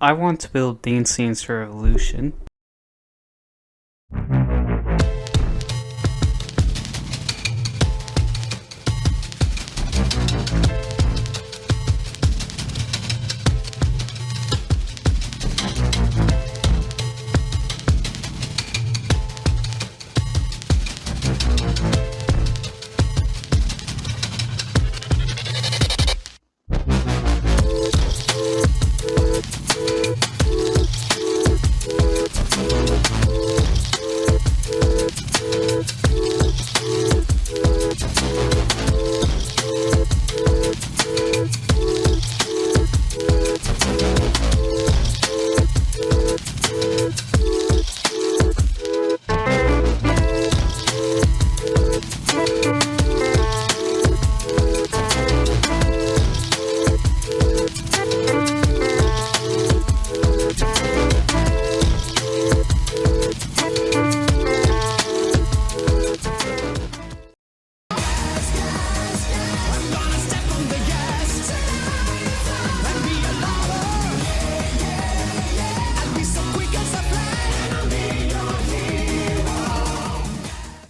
I want to build Dance Dance Revolution.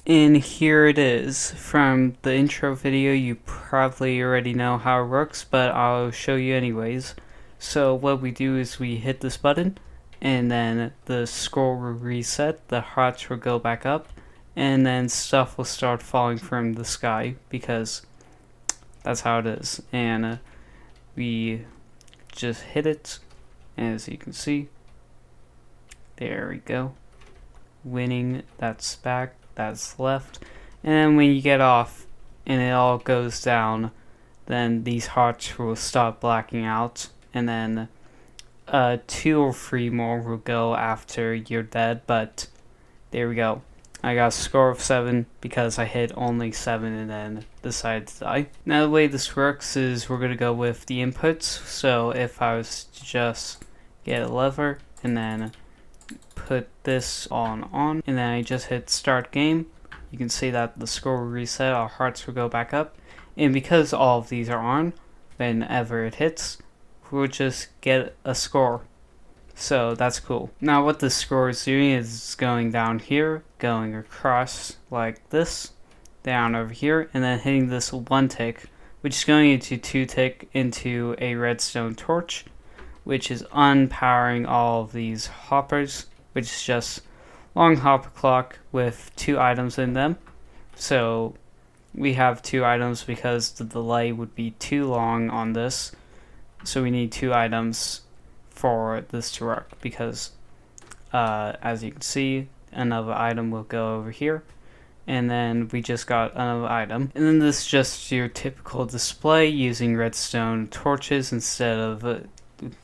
And here it is. From the intro video, you probably already know how it works, but I'll show you anyways. So what we do is we hit this button, and then the scroll will reset, the hearts will go back up, and then stuff will start falling from the sky, because that's how it is. And we just hit it, as you can see. There we go. Winning, that's back, that's left. And then when you get off and it all goes down, then these hearts will stop blacking out, and then 2 or 3 more will go after you're dead. But there we go. I got a score of 7 because I hit only 7 and then decided to die. Now the way this works is we're going to go with the inputs. So if I was to just get a lever and then put this on, and then I just hit start game, you can see that the score will reset, our hearts will go back up, and because all of these are on, whenever it hits, we'll just get a score. So that's cool. Now what this score is doing is going down here, going across like this, down over here, and then hitting this 1 tick, which is going into 2 tick into a redstone torch, which is unpowering all of these hoppers, which is just long hopper clock with 2 items in them. So we have 2 items because the delay would be too long on this. So we need 2 items for this to work, because as you can see, another item will go over here, and then we just got another item. And then this is just your typical display using redstone torches instead of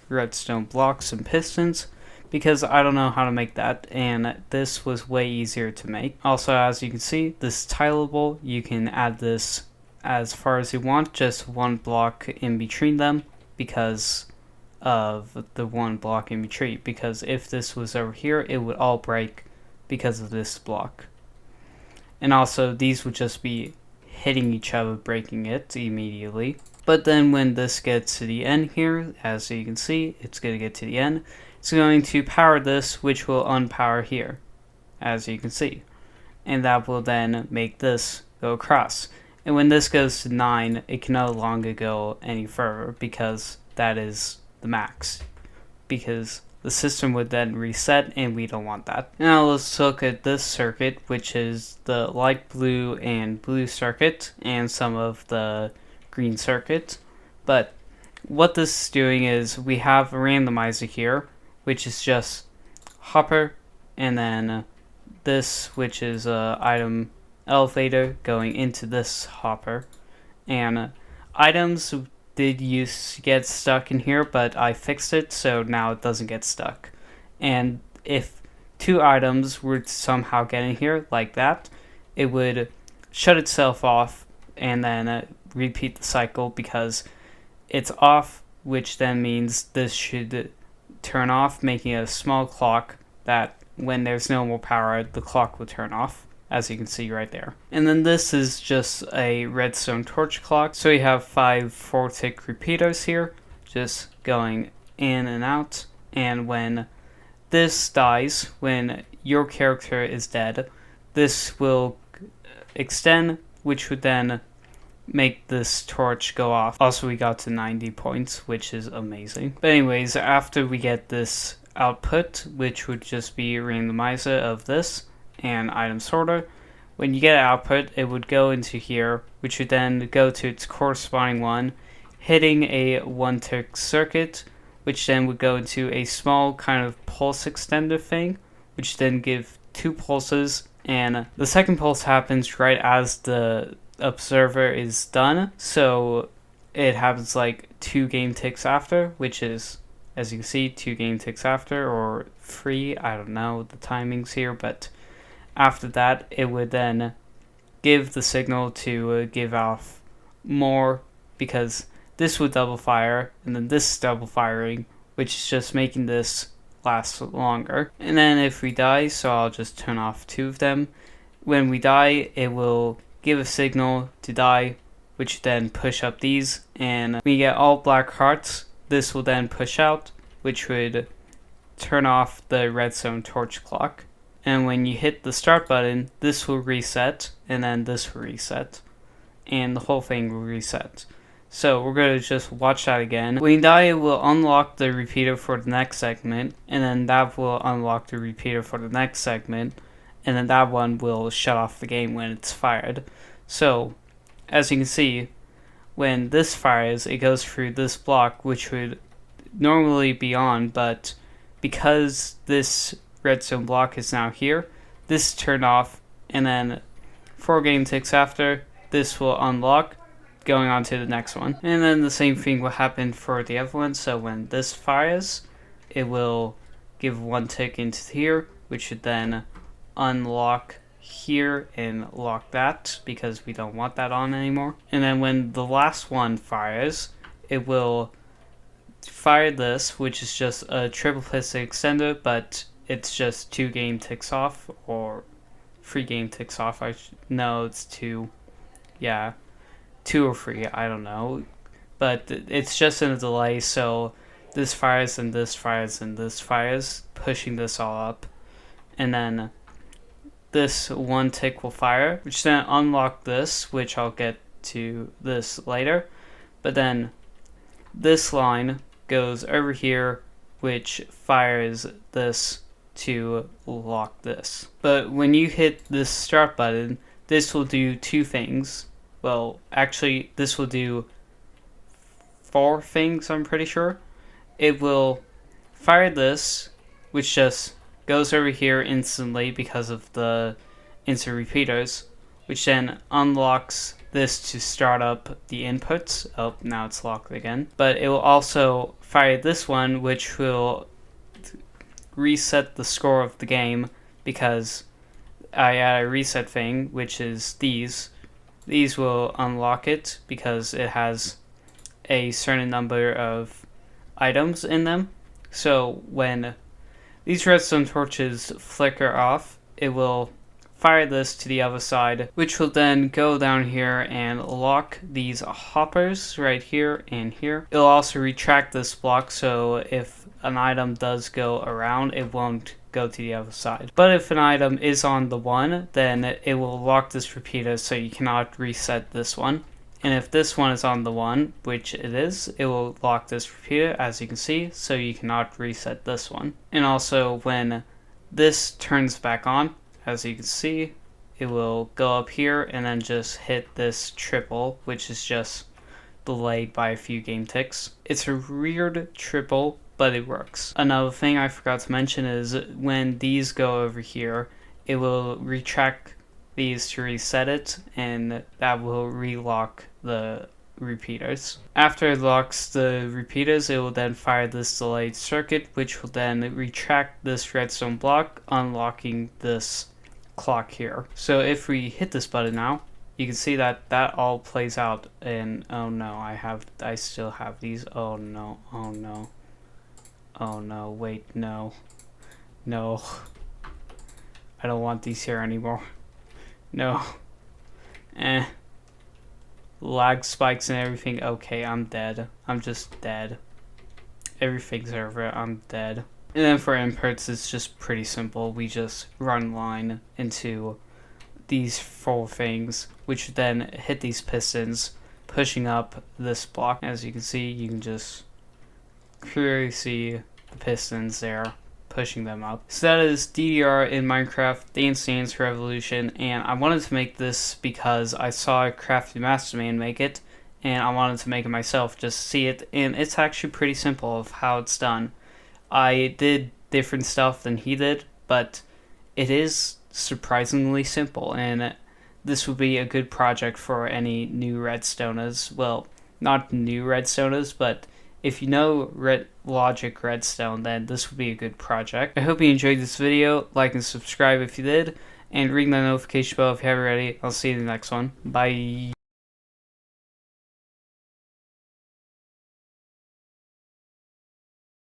redstone blocks and pistons, because I don't know how to make that, and this was way easier to make. Also, as you can see, this is tileable. You can add this as far as you want, just 1 block in between them, because of the 1 block in between, because if this was over here, it would all break because of this block. And also, these would just be hitting each other, breaking it immediately. But then when this gets to the end here, as you can see, it's going to get to the end. It's going to power this, which will unpower here, as you can see. And that will then make this go across. And when this goes to 9, it can no longer go any further, because that is the max. Because the system would then reset, and we don't want that. Now let's look at this circuit, which is the light blue and blue circuit, and some of the green circuit. But what this is doing is we have a randomizer here, which is just hopper, and then this, which is a item elevator going into this hopper. And items did used to get stuck in here, but I fixed it so now it doesn't get stuck. And if 2 items were to somehow get in here like that, it would shut itself off and then repeat the cycle, because it's off, which then means this should turn off, making a small clock that when there's no more power, the clock will turn off, as you can see right there. And then this is just a redstone torch clock. So you have 5 4-tick repeaters here, just going in and out, and when this dies, when your character is dead, this will extend, which would then make this torch go off. Also, we got to 90 points, which is amazing. But anyways, after we get this output, which would just be randomizer of this and item sorter, when you get output, it would go into here, which would then go to its corresponding one, hitting a 1-tick circuit, which then would go into a small kind of pulse extender thing, which then give 2 pulses, and the second pulse happens right as the observer is done, so it happens like 2 game ticks after, which is, as you can see, 2 game ticks after, or 3, I don't know the timings here, but after that it would then give the signal to give off more, because this would double fire, and then this is double firing, which is just making this last longer. And then if we die, so I'll just turn off 2 of them, when we die it will give a signal to die, which then push up these, and we get all black hearts. This will then push out, which would turn off the redstone torch clock. And when you hit the start button, this will reset, and then this will reset, and the whole thing will reset. So we're going to just watch that again. When you die, it will unlock the repeater for the next segment, and then that will unlock the repeater for the next segment, and then that one will shut off the game when it's fired. So, as you can see, when this fires, it goes through this block, which would normally be on, but because this redstone block is now here, this is turned off, and then 4 game ticks after, this will unlock, going on to the next one. And then the same thing will happen for the other one, so when this fires, it will give 1 tick into here, which should then unlock here and lock that, because we don't want that on anymore. And then when the last one fires, it will fire this, which is just a triple piston extender, but it's just 2 game ticks off, or 3 game ticks off. No, it's 2. Yeah, 2 or 3, I don't know. But it's just in a delay, so this fires and this fires and this fires, pushing this all up. And then this 1 tick will fire, which then unlock this, which I'll get to this later. But then this line goes over here, which fires this to lock this. But when you hit this start button, this will do 2 things. Well, actually, this will do 4 things, I'm pretty sure. It will fire this, which just goes over here instantly because of the instant repeaters, which then unlocks this to start up the inputs. Oh, now it's locked again. But it will also fire this one, which will reset the score of the game, because I add a reset thing, which is these. These will unlock it because it has a certain number of items in them. So when these redstone torches flicker off, it will fire this to the other side, which will then go down here and lock these hoppers right here and here. It'll also retract this block, so if an item does go around, it won't go to the other side. But if an item is on the one, then it will lock this repeater, so you cannot reset this one. And if this one is on the one, which it is, it will lock this repeater, as you can see, so you cannot reset this one. And also when this turns back on, as you can see, it will go up here and then just hit this triple, which is just delayed by a few game ticks. It's a weird triple, but it works. Another thing I forgot to mention is when these go over here, it will retract these to reset it, and that will relock the repeaters. After it locks the repeaters, it will then fire this delayed circuit, which will then retract this redstone block, unlocking this clock here. So if we hit this button now, you can see that that all plays out, and oh no, I still have these. Oh no, oh no. Oh no, wait, no. No. I don't want these here anymore. No. Lag spikes and everything. Okay, I'm dead. I'm just dead. everything's over, I'm dead. And then for inputs, it's just pretty simple. We just run line into these 4 things, which then hit these pistons, pushing up this block. As you can see, you can just clearly see the pistons there, pushing them up. So that is DDR in Minecraft Dance Dance Revolution, and I wanted to make this because I saw Crafty Masterman make it, and I wanted to make it myself just to see it, and it's actually pretty simple of how it's done. I did different stuff than he did, but it is surprisingly simple, and this would be a good project for any new Redstoners. Well, not new Redstoners, but if you know Logic Redstone, then this would be a good project. I hope you enjoyed this video. Like and subscribe if you did, and ring the notification bell if you haven't already. I'll see you in the next one. Bye.